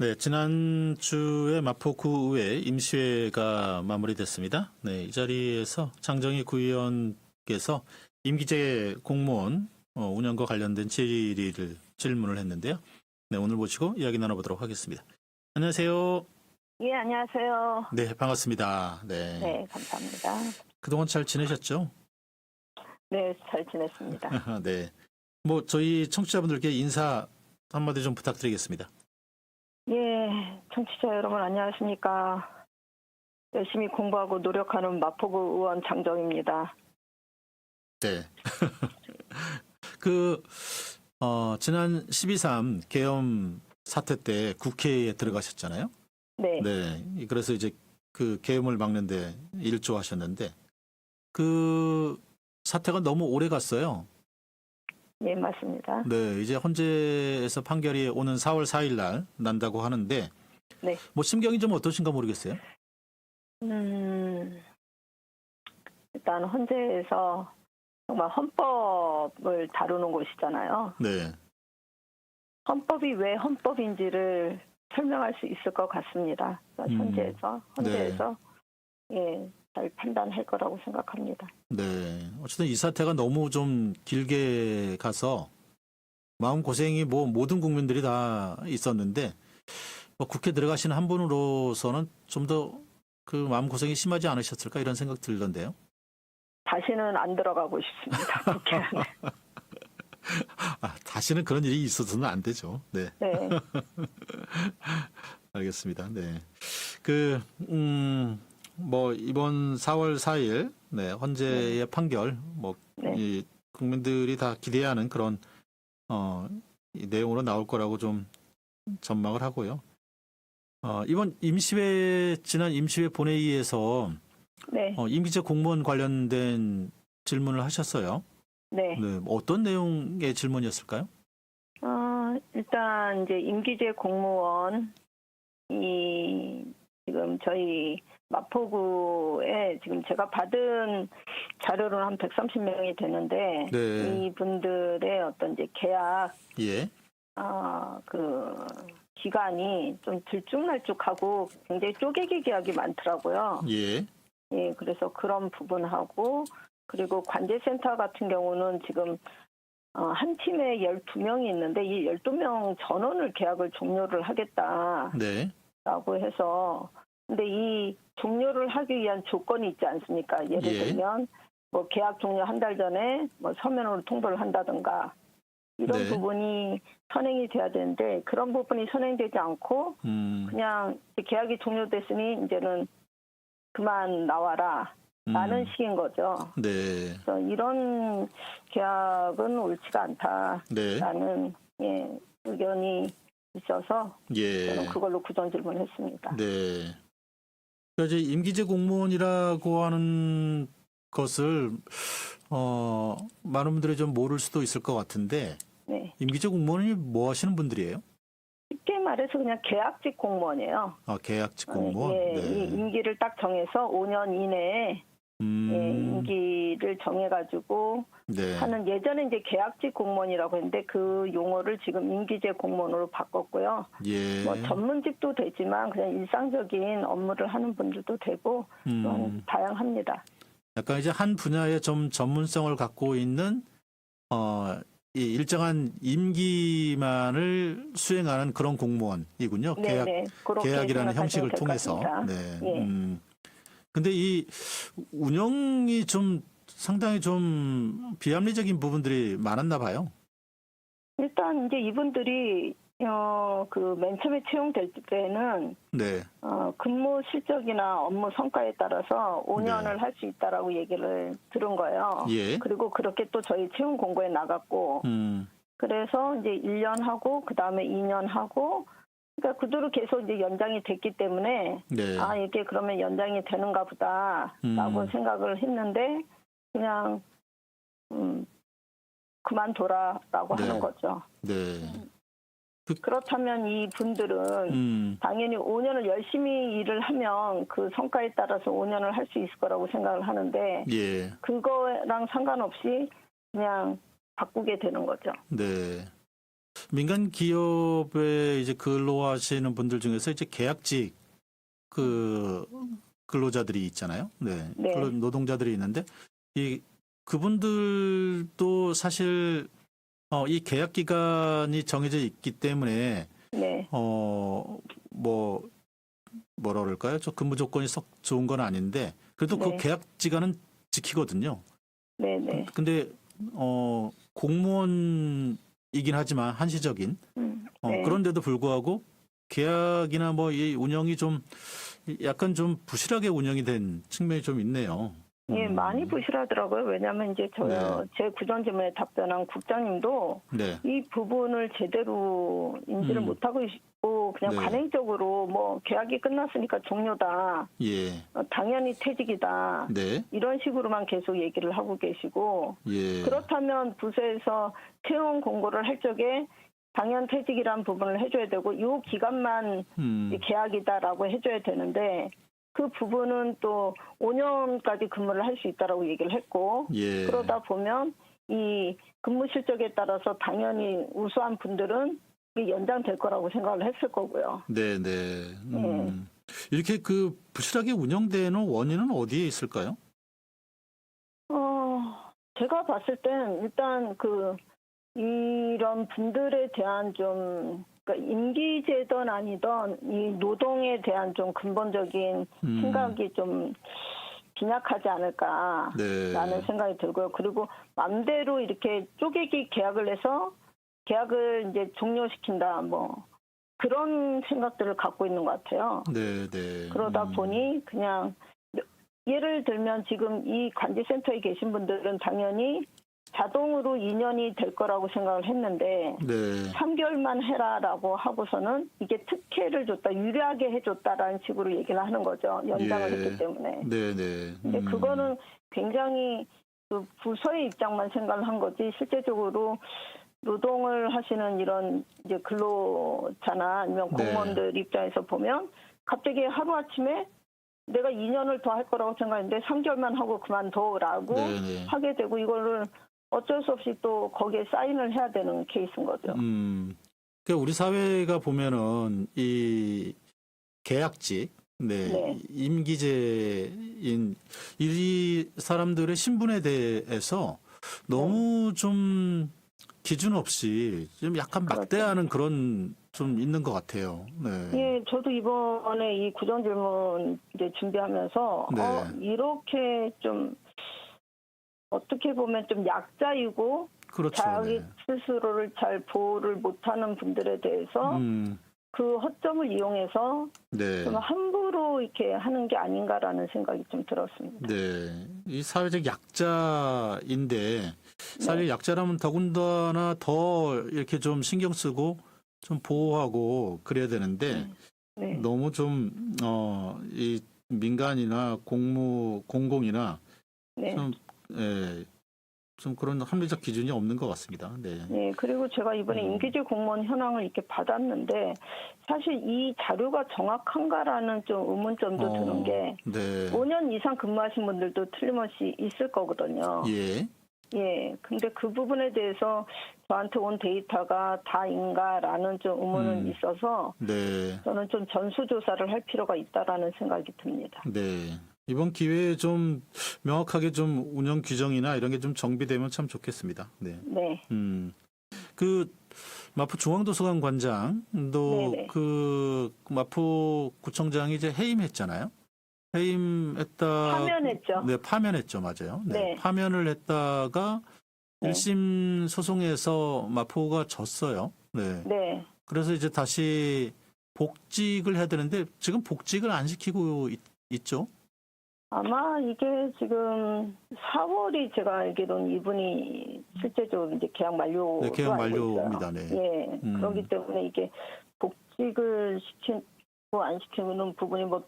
네, 지난주에 마포구의회 임시회가 마무리됐습니다. 네, 이 자리에서 장정희 구의원께서 임기제 공무원 운영과 관련된 질문을 했는데요. 네, 오늘 모시고 이야기 나눠보도록 하겠습니다. 안녕하세요. 예, 안녕하세요. 네, 반갑습니다. 네, 네, 감사합니다. 그동안 잘 지내셨죠? 네, 잘 지냈습니다. 네, 뭐 저희 청취자분들께 인사 한마디 좀 부탁드리겠습니다. 예, 청취자 여러분 안녕하십니까. 열심히 공부하고 노력하는 마포구 의원 장정입니다. 네. 지난 12.3 계엄 사태 때 국회에 들어가셨잖아요. 네, 네. 그래서 이제 그 계엄을 막는데 일조하셨는데 그 사태가 너무 오래 갔어요. 예, 맞습니다. 네. 이제 헌재에서 판결이 오는 4월 4일 날 난다고 하는데 네. 뭐 심경이 좀 어떠신가 모르겠어요. 일단 헌재에서 정말 헌법을 다루는 곳이잖아요. 네. 헌법이 왜 헌법인지를 설명할 수 있을 것 같습니다. 그러니까 헌재에서 예, 잘 판단할 거라고 생각합니다. 네. 어쨌든 이 사태가 너무 좀 길게 가서 마음 고생이 뭐 모든 국민들이 다 있었는데 뭐 국회 들어가시는 한 분으로서는 좀 더 그 마음 고생이 심하지 않으셨을까 이런 생각 들던데요. 다시는 안 들어가고 싶습니다. 국회 안에. 다시는 그런 일이 있어서는 안 되죠. 네. 네. 알겠습니다. 네. 뭐 이번 4월 4일 네, 헌재의 판결 뭐 네. 이 국민들이 다 기대하는 그런 이 내용으로 나올 거라고 좀 전망을 하고요. 이번 지난 임시회 본회의에서 네. 임기제 공무원 관련된 질문을 하셨어요. 네. 네, 뭐 어떤 내용의 질문이었을까요? 일단 이제 임기제 공무원이 지금 저희 마포구에 지금 제가 받은 자료로는 한 130명이 되는데 네. 이분들의 어떤 이제 계약 예. 그 기간이 좀 들쭉날쭉하고 굉장히 쪼개기 계약이 많더라고요. 예. 예, 그래서 그런 부분하고 그리고 관제센터 같은 경우는 지금 한 팀에 12명이 있는데 이 12명 전원을 계약을 종료를 하겠다라고 네. 해서 근데 이 종료를 하기 위한 조건이 있지 않습니까? 예를 예. 들면 뭐 계약 종료 한 달 전에 뭐 서면으로 통보를 한다든가 이런 네. 부분이 선행이 돼야 되는데 그런 부분이 선행되지 않고 그냥 계약이 종료됐으니 이제는 그만 나와라 라는 식인 거죠. 네. 그래서 이런 계약은 옳지가 않다라는 네. 의견이 있어서 예. 저는 그걸로 구전 질문했습니다. 네. 그러니까 이제 임기제 공무원이라고 하는 것을 많은 분들이 좀 모를 수도 있을 것 같은데 네. 임기제 공무원이 뭐 하시는 분들이에요? 쉽게 말해서 그냥 계약직 공무원이에요. 계약직 공무원. 예, 네. 이 임기를 딱 정해서 5년 이내에 임기를 정해가지고 네. 하는 예전에 이제 계약직 공무원이라고 했는데 그 용어를 지금 임기제 공무원으로 바꿨고요. 예. 뭐 전문직도 되지만 그냥 일상적인 업무를 하는 분들도 되고 다양합니다. 약간 이제 한 분야에 좀 전문성을 갖고 있는 이 일정한 임기만을 수행하는 그런 공무원이군요. 네, 계약이라는 형식을 통해서. 네. 예. 근데 이 운영이 좀 상당히 좀 비합리적인 부분들이 많았나 봐요. 일단 이제 이분들이 그 맨 처음에 채용될 때는 네. 근무 실적이나 업무 성과에 따라서 5년을 네. 할 수 있다라고 얘기를 들은 거예요. 예. 그리고 그렇게 또 저희 채용 공고에 나갔고 그래서 이제 1년 하고 그다음에 2년 하고 그러니까 그대로 계속 이제 연장이 됐기 때문에 네. 이게 그러면 연장이 되는가 보다라고 생각을 했는데 그냥 그만둬라라고 네. 하는 거죠. 네. 그렇다면 이 분들은 당연히 5년을 열심히 일을 하면 그 성과에 따라서 5년을 할 수 있을 거라고 생각을 하는데 예. 그거랑 상관없이 그냥 바꾸게 되는 거죠. 네. 민간 기업에 이제 근로하시는 분들 중에서 이제 계약직 그 근로자들이 있잖아요. 네. 네. 노동자들이 있는데 이 그분들도 사실 이 계약 기간이 정해져 있기 때문에 네. 뭐라 그럴까요? 저 근무 조건이 썩 좋은 건 아닌데 그래도 그 네. 계약 기간은 지키거든요. 네. 네. 근데 공무원이긴 하지만 한시적인 네. 그런데도 불구하고 계약이나 뭐 이 운영이 좀 약간 좀 부실하게 운영이 된 측면이 좀 있네요. 예, 많이 부실하더라고요. 왜냐하면 이제 네. 제 구전 질문에 답변한 국장님도 네. 이 부분을 제대로 인지를 못하고 있고 그냥 네. 관행적으로 뭐 계약이 끝났으니까 종료다. 예. 당연히 퇴직이다. 네. 이런 식으로만 계속 얘기를 하고 계시고 예. 그렇다면 부서에서 채용 공고를 할 적에 당연 퇴직이란 부분을 해줘야 되고 이 기간만 이제 계약이다라고 해줘야 되는데 그 부분은 또 5년까지 근무를 할 수 있다라고 얘기를 했고 예. 그러다 보면 이 근무 실적에 따라서 당연히 우수한 분들은 이게 연장될 거라고 생각을 했을 거고요. 네, 네. 이렇게 그 부실하게 운영되는 원인은 어디에 있을까요? 제가 봤을 땐 일단 이런 분들에 대한 좀 그러니까 임기제든 아니든 이 노동에 대한 좀 근본적인 생각이 좀 빈약하지 않을까라는 네. 생각이 들고요. 그리고 맘대로 이렇게 쪼개기 계약을 해서 계약을 이제 종료시킨다 뭐 그런 생각들을 갖고 있는 것 같아요. 네, 네. 그러다 보니 그냥 예를 들면 지금 이 관제센터에 계신 분들은 당연히 자동으로 2년이 될 거라고 생각을 했는데 네. 3개월만 해라라고 하고서는 이게 특혜를 줬다, 유리하게 해줬다라는 식으로 얘기를 하는 거죠. 연장을 예. 했기 때문에. 네, 네. 근데 그거는 굉장히 그 부서의 입장만 생각을 한 거지 실제적으로 노동을 하시는 이런 이제 근로자나 아니면 네. 공무원들 입장에서 보면 갑자기 하루아침에 내가 2년을 더 할 거라고 생각했는데 3개월만 하고 그만둬라고 네, 네. 하게 되고 이거를 어쩔 수 없이 또 거기에 사인을 해야 되는 케이스인 거죠. 그러니까 우리 사회가 보면은 이 계약직, 네, 네. 임기제인 이 사람들의 신분에 대해서 너무 좀 기준 없이 좀 약간 그렇죠. 막대하는 그런 좀 있는 것 같아요. 네. 예, 저도 이번에 이 구정 질문 이제 준비하면서 네. 이렇게 좀 어떻게 보면 좀 약자이고 그렇죠. 자기 네. 스스로를 잘 보호를 못하는 분들에 대해서 그 허점을 이용해서 네. 좀 함부로 이렇게 하는 게 아닌가라는 생각이 좀 들었습니다. 네. 이 사회적 약자인데 사회적 약자라면 더군다나 더 이렇게 좀 신경 쓰고 좀 보호하고 그래야 되는데 네. 너무 좀 이 민간이나 공공이나 네. 좀 좀 그런 합리적 기준이 없는 것 같습니다. 네. 네, 그리고 제가 이번에 임기제 공무원 현황을 이렇게 받았는데 사실 이 자료가 정확한가라는 좀 의문점도 드는 게 네. 5년 이상 근무하신 분들도 틀림없이 있을 거거든요. 예. 예, 근데 그 부분에 대해서 저한테 온 데이터가 다인가라는 좀 의문은 있어서 네. 저는 좀 전수조사를 할 필요가 있다라는 생각이 듭니다. 네. 이번 기회에 좀 명확하게 좀 운영 규정이나 이런 게 좀 정비되면 참 좋겠습니다. 네. 네. 그 마포 중앙도서관 관장도 네네. 그 마포 구청장이 이제 해임했잖아요. 해임했다. 파면했죠. 네, 파면했죠, 맞아요. 네, 네. 파면을 했다가 네. 1심 소송에서 마포가 졌어요. 네. 네. 그래서 이제 다시 복직을 해야 되는데 지금 복직을 안 시키고 있죠. 아마 이게 지금 4월이 제가 알기로는 이분이 실제적으로 이제 계약 만료로 네, 계약 알고 있어요. 만료입니다. 네. 예, 그렇기 때문에 이게 복직을 시키고 안 시키는 부분이 뭐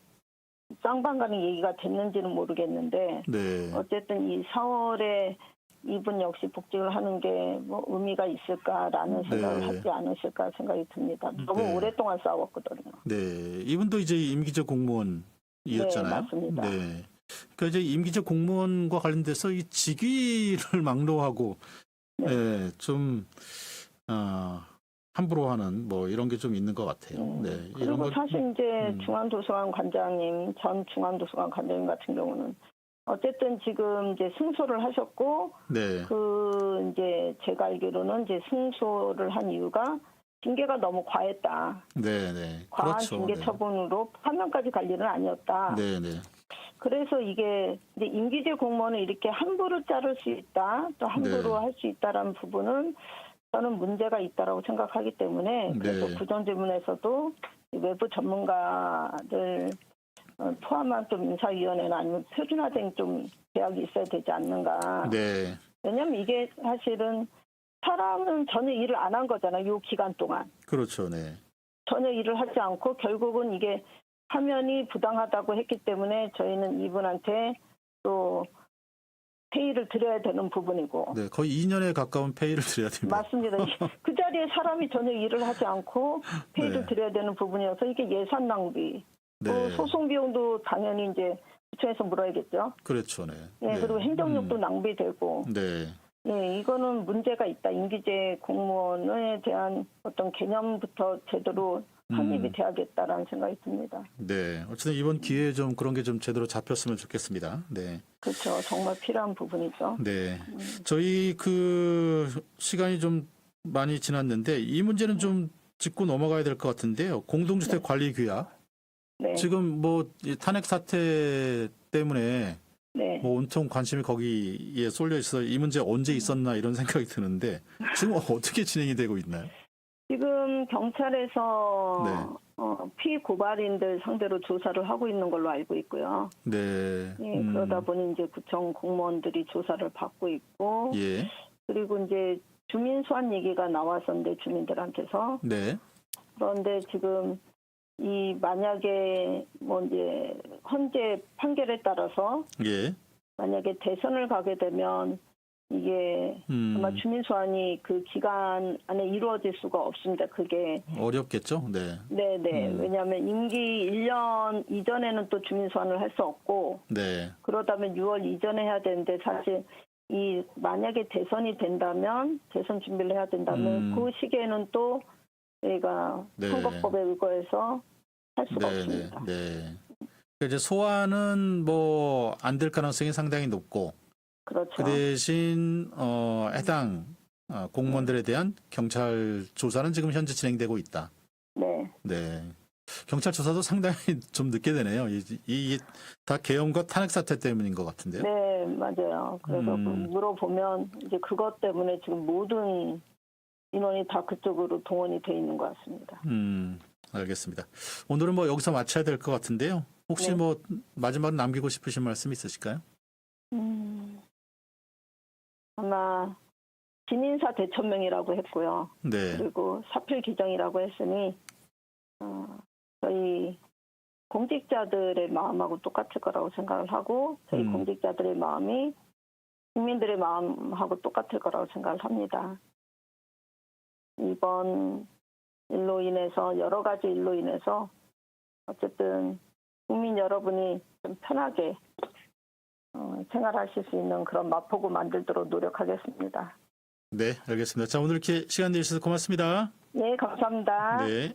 쌍방간의 얘기가 됐는지는 모르겠는데 네. 어쨌든 이 4월에 이분 역시 복직을 하는 게 뭐 의미가 있을까라는 생각을 네. 하지 않으실까 생각이 듭니다. 너무 네. 오랫동안 싸웠거든요. 네, 이분도 이제 임기적 공무원이었잖아요. 네, 맞습니다. 네. 그러니까 이제 임기적 공무원과 관련돼서 이 직위를 막론하고, 네. 예, 좀 함부로 하는 뭐 이런 게 좀 있는 것 같아요. 네. 이런 그리고 건 사실 이제 중앙도서관 관장님, 전 중앙도서관 관장님 같은 경우는 어쨌든 지금 이제 승소를 하셨고, 네. 그 이제 제가 알기로는 이제 승소를 한 이유가 징계가 너무 과했다. 네, 네. 과한 그렇죠. 징계 네. 처분으로 파면까지 갈 일은 아니었다. 네, 네. 그래서 이게 이제 임기제 공무원을 이렇게 함부로 자를 수 있다, 또 함부로 네. 할 수 있다라는 부분은 저는 문제가 있다라고 생각하기 때문에 그래서 네. 구정질문에서도 외부 전문가들 포함한 좀 인사위원회나 아니면 표준화된 좀 계약이 있어야 되지 않는가. 네. 왜냐하면 이게 사실은 사람은 전혀 일을 안 한 거잖아요. 이 기간 동안. 그렇죠. 네. 전혀 일을 하지 않고 결국은 이게 파면이 부당하다고 했기 때문에 저희는 이분한테 또 페이를 드려야 되는 부분이고. 네, 거의 2년에 가까운 페이를 드려야 됩니다. 맞습니다. 그 자리에 사람이 전혀 일을 하지 않고 페이를 네. 드려야 되는 부분이어서 이게 예산 낭비. 또 네. 소송 비용도 당연히 이제 구청에서 물어야겠죠. 그렇죠. 네. 예, 네. 그리고 행정력도 낭비되고. 네. 예, 이거는 문제가 있다. 임기제 공무원에 대한 어떤 개념부터 제대로 확립이 돼야겠다라는 생각이 듭니다. 네. 어쨌든 이번 기회에 좀 그런 게 좀 제대로 잡혔으면 좋겠습니다. 네. 그렇죠. 정말 필요한 부분이죠. 네. 저희 그 시간이 좀 많이 지났는데 이 문제는 좀 짚고 넘어가야 될 것 같은데요. 공동주택 관리 규약. 네. 지금 뭐 이 탄핵 사태 때문에 네. 뭐 온통 관심이 거기에 쏠려 있어 이 문제 언제 있었나 이런 생각이 드는데 지금 어떻게 진행이 되고 있나요? 지금 경찰에서 네. 피고발인들 상대로 조사를 하고 있는 걸로 알고 있고요. 네. 예, 그러다 보니 이제 구청 공무원들이 조사를 받고 있고, 예. 그리고 이제 주민 소환 얘기가 나왔었는데 주민들한테서. 네. 그런데 지금 이 만약에 뭐 이제 헌재 판결에 따라서 예. 만약에 대선을 가게 되면 이게 아마 주민 소환이 그 기간 안에 이루어질 수가 없습니다. 그게 어렵겠죠? 네. 네네. 왜냐하면 임기 1년 이전에는 또 주민 소환을 할 수 없고 네. 그러다면 6월 이전에 해야 되는데 사실 이 만약에 대선이 된다면 대선 준비를 해야 된다면 그 시기에는 또 저희가 네. 선거법에 의거해서 할 수가 네, 없습니다. 네. 네. 그러니까 이제 소환은 뭐 안 될 가능성이 상당히 높고 그렇죠. 그 대신 해당 공무원들에 대한 경찰 조사는 지금 현재 진행되고 있다. 네. 네. 경찰 조사도 상당히 좀 늦게 되네요. 이게 다 계엄과 탄핵 사태 때문인 것 같은데요. 네, 맞아요. 그래서 물어보면 이제 그것 때문에 지금 모든 인원이 다 그쪽으로 동원이 돼 있는 것 같습니다. 알겠습니다. 오늘은 뭐 여기서 마쳐야 될 것 같은데요. 혹시 네. 뭐 마지막으로 남기고 싶으신 말씀 있으실까요? 아마 진인사 대천명이라고 했고요. 네. 그리고 사필 규정이라고 했으니 저희 공직자들의 마음하고 똑같을 거라고 생각을 하고 저희 공직자들의 마음이 국민들의 마음하고 똑같을 거라고 생각을 합니다. 이번 일로 인해서 여러 가지 일로 인해서 어쨌든 국민 여러분이 좀 편하게 생활하실 수 있는 그런 마포구 만들도록 노력하겠습니다. 네, 알겠습니다. 자, 오늘 이렇게 시간 내주셔서 고맙습니다. 네, 감사합니다. 네.